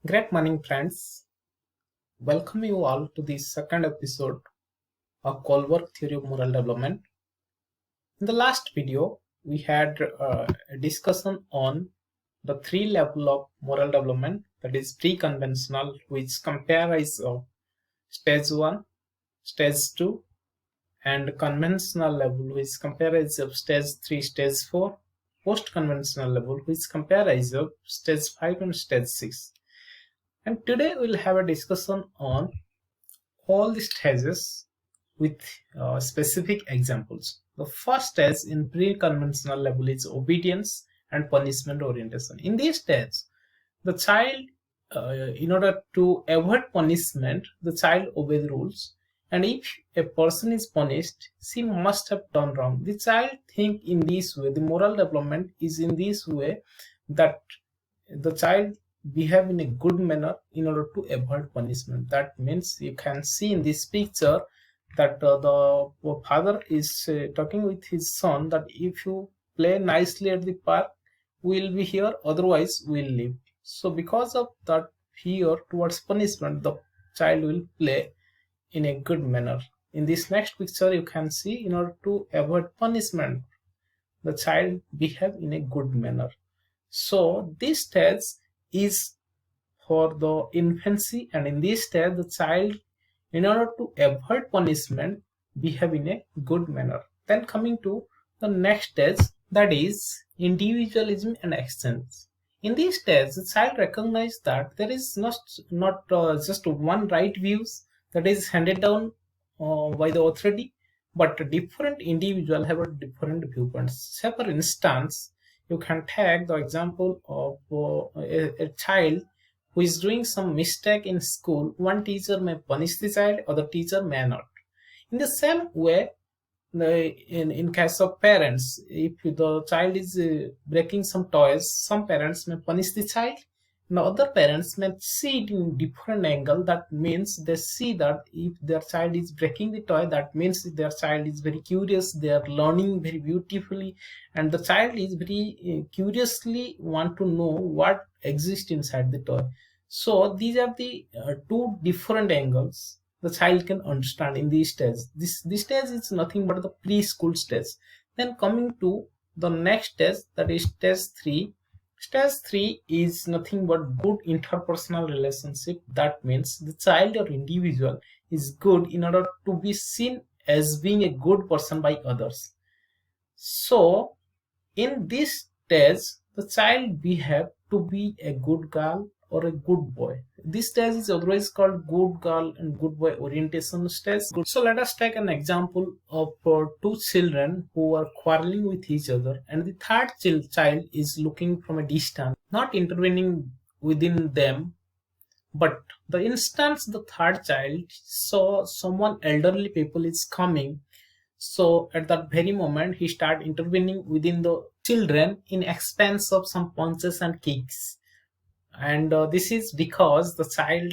Great morning, friends. Welcome you all to the second episode of Kohlberg theory of moral development. In the last video, we had a discussion on the three levels of moral development, that is pre-conventional, which comprise of stage 1, stage 2, and conventional level, which comprise of stage 3, stage 4, post-conventional level, which comprise of stage 5 and stage 6. And today we'll have a discussion on all the stages with specific examples. The first stage in pre-conventional level is obedience and punishment orientation. In this stage, the child, in order to avoid punishment, the child obeys rules. And if a person is punished, she must have done wrong. The child think in this way. The moral development is in this way that the child behave in a good manner in order to avoid punishment. That means you can see in this picture that the father is talking with his son that if you play nicely at the park, we'll be here, otherwise we'll leave. So because of that fear towards punishment, the child will play in a good manner. In this next picture, you can see in order to avoid punishment, the child behave in a good manner. So this stage is for the infancy, and in this stage the child, in order to avoid punishment, behave in a good manner. Then coming to the next stage, that is individualism and exchange. In this stage, the child recognizes that there is not just one right views that is handed down by the authority, but different individuals have a different viewpoints. Say for instance, you can take the example of a child who is doing some mistake in school. One teacher may punish the child, other teacher may not. In the same way, in case of parents, if the child is breaking some toys, some parents may punish the child, and other parents may see it in different angle. That means they see that if their child is breaking the toy, that means their child is very curious, they are learning very beautifully, and the child is very curiously want to know what exists inside the toy. So these are the two different angles the child can understand in this stage. This stage is nothing but the preschool stage. Then coming to the next stage, that is stage 3. Stage 3 is nothing but good interpersonal relationship. That means the child or individual is good in order to be seen as being a good person by others. So in this stage, the child behave to be a good girl or a good boy. This stage is otherwise called good girl and good boy orientation stage. So let us take an example of two children who are quarreling with each other, and the third child is looking from a distance, not intervening within them. But the instance the third child saw someone elderly people is coming, so at that very moment he start intervening within the children in expense of some punches and kicks. And this is because the child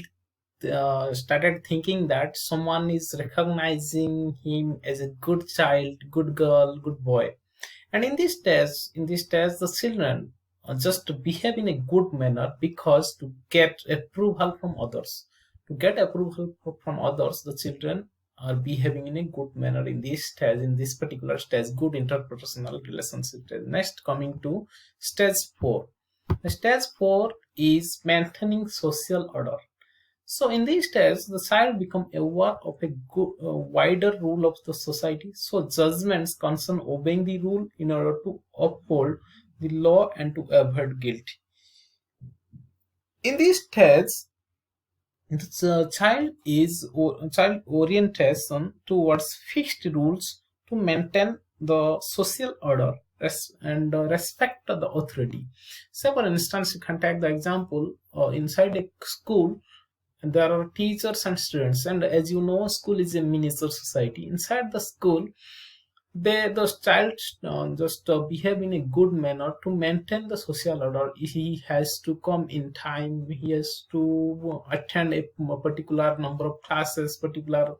started thinking that someone is recognizing him as a good child, good girl, good boy. And in this test, the children just behave in a good manner because to get approval from others. To get approval from others, the children are behaving in a good manner in this stage, in this particular stage, good interpersonal relationship stage. Next, coming to stage 4. The stage 4 is maintaining social order. So in this stage, the child become aware of a wider rule of the society. So judgments concern obeying the rule in order to uphold the law and to avoid guilt. In this stage, the child orientation towards fixed rules to maintain the social order and respect the authority. Say for instance, you can take the example inside a school, there are teachers and students, and as you know, school is a miniature society. Inside the school, the child just behave in a good manner to maintain the social order. He has to come in time, he has to attend a particular number of classes, particular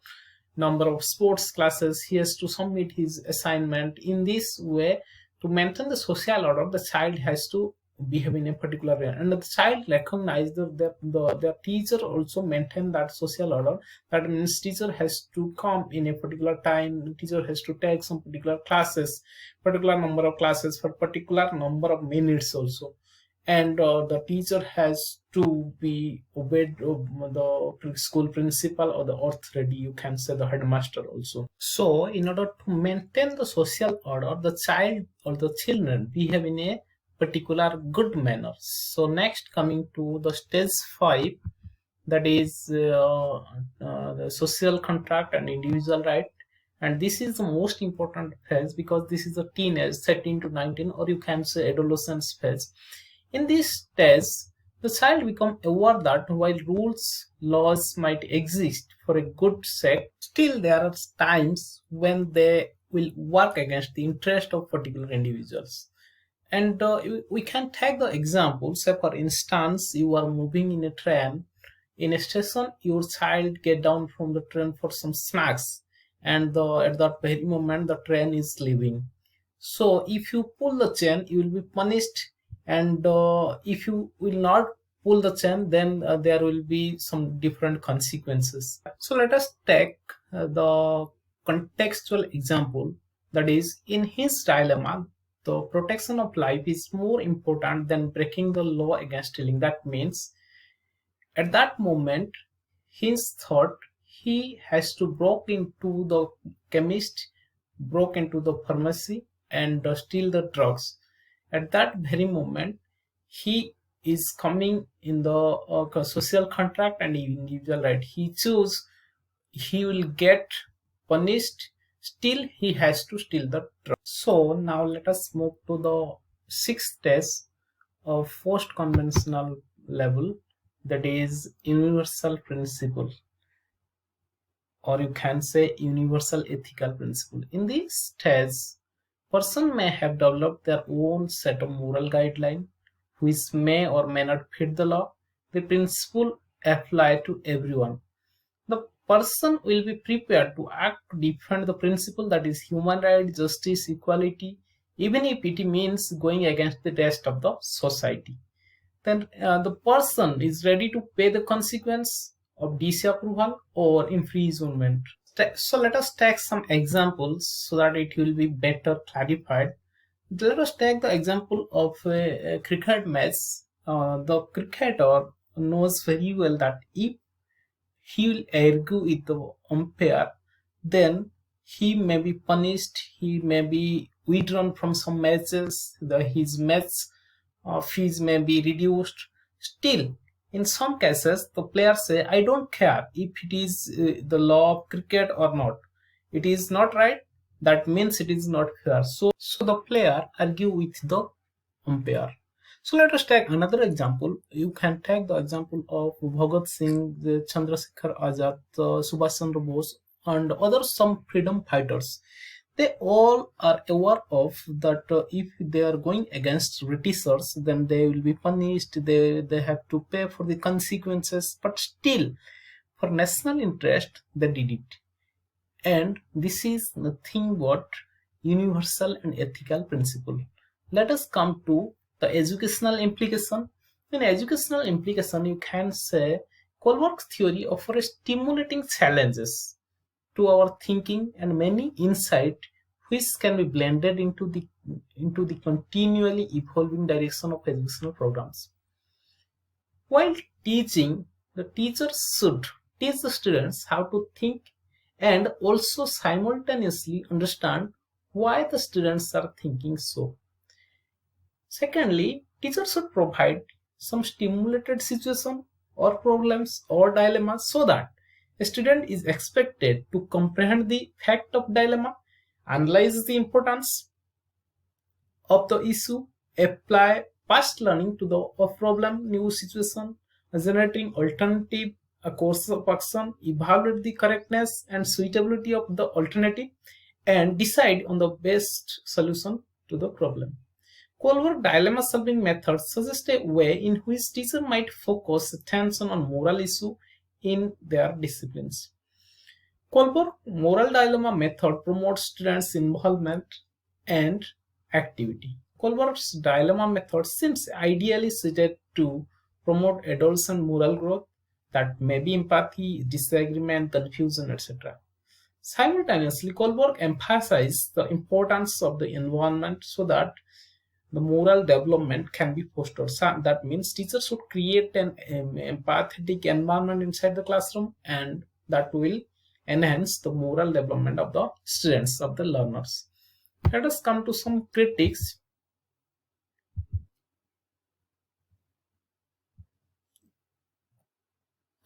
number of sports classes, he has to submit his assignment. In this way, to maintain the social order, the child has to behave in a particular way, and the child recognize their teacher also maintain that social order. That means teacher has to come in a particular time, teacher has to take some particular classes, particular number of classes for particular number of minutes also, and the teacher has to be obeyed, the school principal or the authority, you can say the headmaster also. So in order to maintain the social order, the child or the children behave in a particular good manner. So next, coming to the stage 5, that is the social contract and individual right, and this is the most important phase because this is a teenage 13 to 19, or you can say adolescence phase. In this stage, the child becomes aware that while rules, laws might exist for a good sake, still there are times when they will work against the interest of particular individuals. And we can take the example, say for instance, you are moving in a train. In a station, your child get down from the train for some snacks, and at that very moment the train is leaving. So if you pull the chain, you will be punished, and if you will not pull the chain, then there will be some different consequences. So let us take the contextual example, that is, in his dilemma, the protection of life is more important than breaking the law against stealing. That means at that moment his thought, he has to broke into the chemist, broke into the pharmacy, and steal the drugs. At that very moment he is coming in the social contract and individual right. He choose, he will get punished, still he has to steal the drug. So now let us move to the 6th stage of post conventional level, that is universal principle, or you can say universal ethical principle. In this stage, person may have developed their own set of moral guidelines which may or may not fit the law. The principle apply to everyone. The person will be prepared to act to defend the principle, that is human right, justice, equality, even if it means going against the rest of the society. Then the person is ready to pay the consequence of disapproval or infringement. So let us take some examples so that it will be better clarified. Let us take the example of a cricket match. The cricketer knows very well that if he will argue with the umpire, then he may be punished, he may be withdrawn from some matches, his match fees may be reduced. Still, in some cases, the players say, I don't care if it is the law of cricket or not. It is not right, that means it is not fair. So the player argue with the umpire. So let us take another example. You can take the example of Bhagat Singh, Chandrasekhar Azad, Subhash Chandra Bose, and other some freedom fighters. They all are aware of that if they are going against Britishers, then they will be punished, they have to pay for the consequences, but still, for national interest, they did it. And this is nothing but universal and ethical principle. Let us come to the educational implication. In educational implication, you can say Kohlberg's theory offers stimulating challenges to our thinking and many insight which can be blended into the continually evolving direction of educational programs. While teaching, the teachers should teach the students how to think and also simultaneously understand why the students are thinking so. Secondly, teachers should provide some stimulated situation or problems or dilemmas so that a student is expected to comprehend the fact of dilemma, analyze the importance of the issue, apply past learning to the problem, new situation, generating alternative a course of action, evaluate the correctness and suitability of the alternative, and decide on the best solution to the problem. Kohlberg dilemma solving methods suggest a way in which teachers might focus attention on moral issue in their disciplines. Kohlberg moral dilemma method promotes students' involvement and activity. Kohlberg's dilemma method seems ideally suited to promote adolescent moral growth, that may be empathy, disagreement, confusion, etc. Simultaneously, Kohlberg emphasized the importance of the environment so that the moral development can be fostered. So that means teachers should create an empathetic environment inside the classroom, and that will enhance the moral development of the students, of the learners. Let us come to some critics.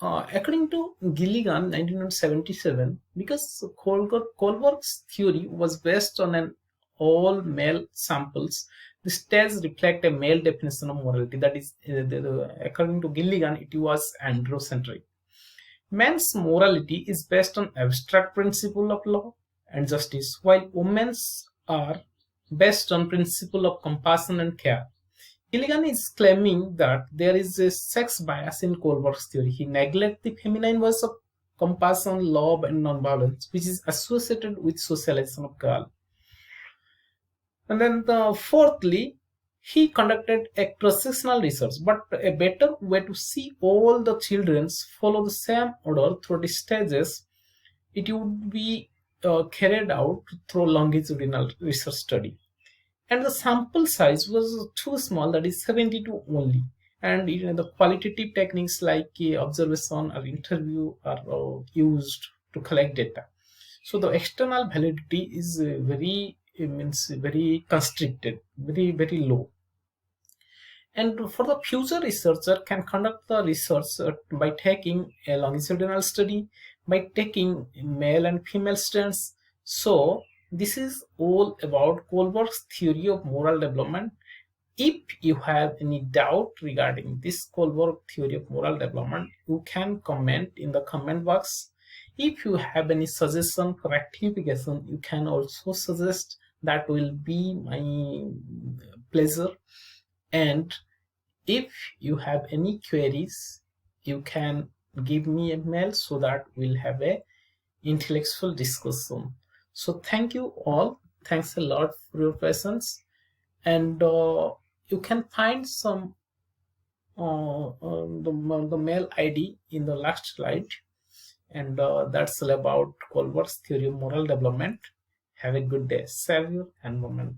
According to Gilligan, 1977, because Kohlberg's theory was based on an all male samples, the stage reflect a male definition of morality. That is, according to Gilligan, it was androcentric. Man's morality is based on abstract principle of law and justice, while women's are based on principle of compassion and care. Gilligan is claiming that there is a sex bias in Kohlberg's theory. He neglects the feminine voice of compassion, love, and nonviolence, which is associated with socialization of girl. And then fourthly, he conducted a cross-sectional research, but a better way to see all the children follow the same order through the stages, it would be carried out through longitudinal research study. And the sample size was too small, that is 72 only. And the qualitative techniques like observation or interview are used to collect data. So the external validity is very constricted, very low. And for the future researcher can conduct the research by taking a longitudinal study, by taking male and female students. So this is all about Kohlberg's theory of moral development. If you have any doubt regarding this Kohlberg theory of moral development, you can comment in the comment box. If you have any suggestion for rectification, you can also suggest. That will be my pleasure. And if you have any queries, you can give me a mail so that we'll have a intellectual discussion. So thank you all. Thanks a lot for your patience. And you can find some the mail ID in the last slide. And that's all about Kohlberg's theory of moral development. Have a good day. Save your environment.